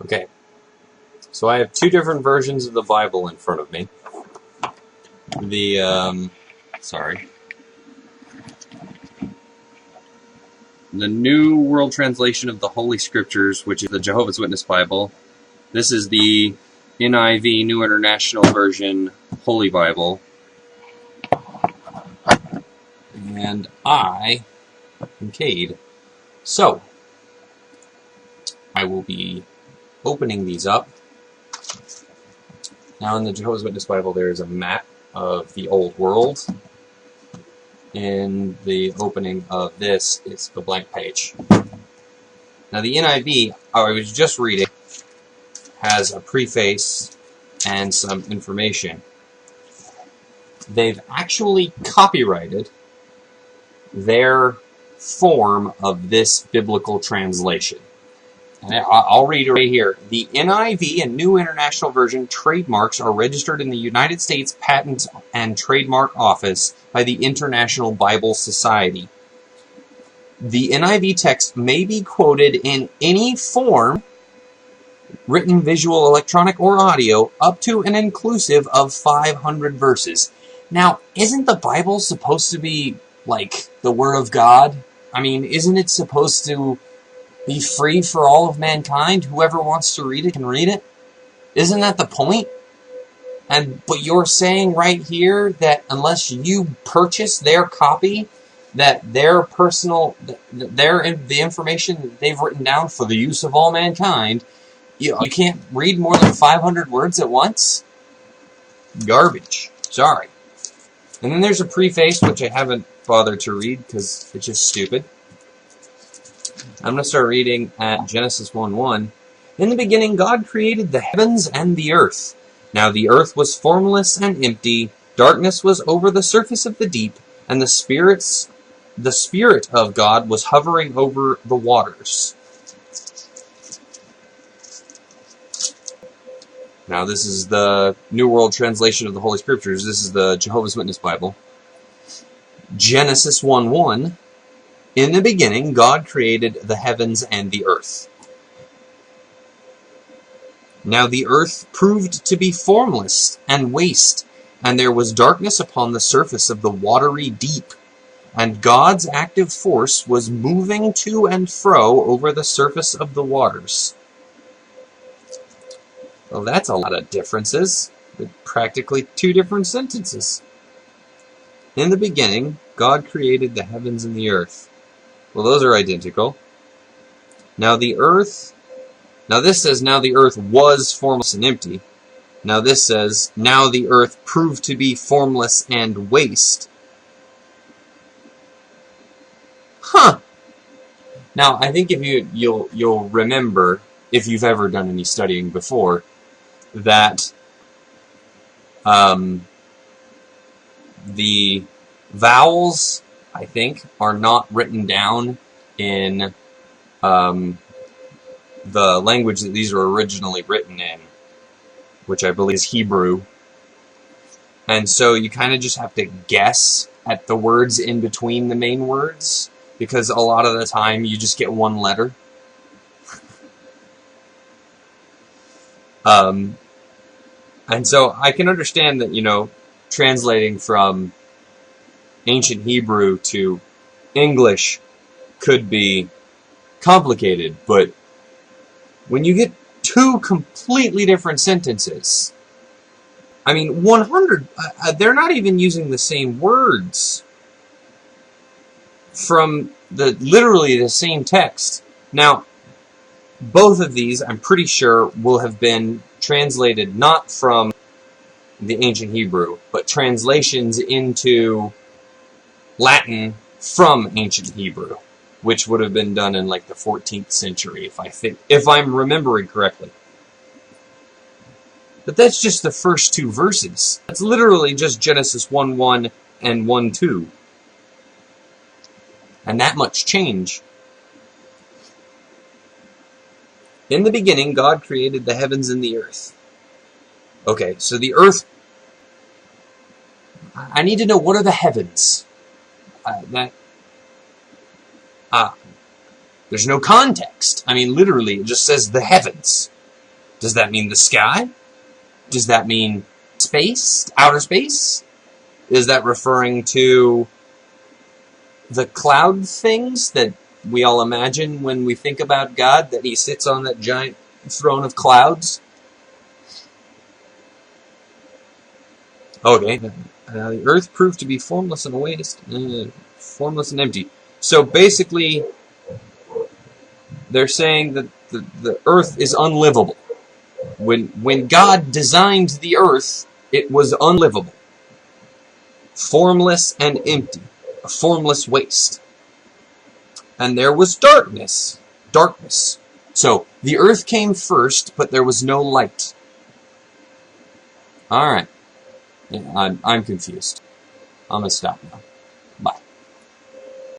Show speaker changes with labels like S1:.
S1: Okay, so I have two different versions of the Bible in front of me. The New World Translation of the Holy Scriptures, which is the Jehovah's Witness Bible. This is the NIV, New International Version, Holy Bible. And I am Cade. So, I will be opening these up. Now in the Jehovah's Witness Bible there is a map of the Old World. In the opening of this, it's the blank page. Now the NIV, I was just reading, has a preface and some information. They've actually copyrighted their form of this biblical translation. And I'll read it right here. The NIV and New International Version trademarks are registered in the United States Patent and Trademark Office by the International Bible Society. The NIV text may be quoted in any form, written, visual, electronic, or audio, up to and inclusive of 500 verses. Now, isn't the Bible supposed to be like the Word of God? I mean, isn't it supposed to be free for all of mankind? Whoever wants to read it can read it. Isn't that the point? But you're saying right here that unless you purchase their copy, that their personal, the information that they've written down for the use of all mankind, you can't read more than 500 words at once? Garbage. Sorry. And then there's a preface, which I haven't bothered to read because it's just stupid. I'm going to start reading at Genesis 1:1. In the beginning, God created the heavens and the earth. Now the earth was formless and empty. Darkness was over the surface of the deep, and the Spirit of God was hovering over the waters. Now this is the New World Translation of the Holy Scriptures. This is the Jehovah's Witness Bible. Genesis 1:1. In the beginning, God created the heavens and the earth. Now the earth proved to be formless and waste, and there was darkness upon the surface of the watery deep, and God's active force was moving to and fro over the surface of the waters. Well, that's a lot of differences. Practically two different sentences. In the beginning, God created the heavens and the earth. Well, those are identical. Now this says, now the earth was formless and empty. Now this says, now the earth proved to be formless and waste. Huh. Now, I think if you'll remember, if you've ever done any studying before, that the vowels, I think, are not written down in the language that these were originally written in, which I believe is Hebrew. And so you kind of just have to guess at the words in between the main words, because a lot of the time you just get one letter. And so I can understand that, translating from ancient Hebrew to English could be complicated, but when you get two completely different sentences, I mean, 100, they're not even using the same words from literally the same text. Now, both of these, I'm pretty sure, will have been translated not from the ancient Hebrew, but translations into Latin from ancient Hebrew, which would have been done in like the 14th century, if I'm remembering correctly. But that's just the first two verses. That's literally just Genesis 1:1 and 1:2. And that much change. In the beginning, God created the heavens and the earth. Okay, so the earth... I need to know, what are the heavens? There's no context. I mean, literally, it just says the heavens. Does that mean the sky? Does that mean space? Outer space? Is that referring to the cloud things that we all imagine when we think about God, that he sits on that giant throne of clouds? Okay. The earth proved to be formless and waste, formless and empty. So basically, they're saying that the earth is unlivable. When God designed the earth, it was unlivable. Formless and empty. A formless waste. And there was darkness. Darkness. So, the earth came first, but there was no light. Alright. Yeah, I'm confused. I'm gonna stop now.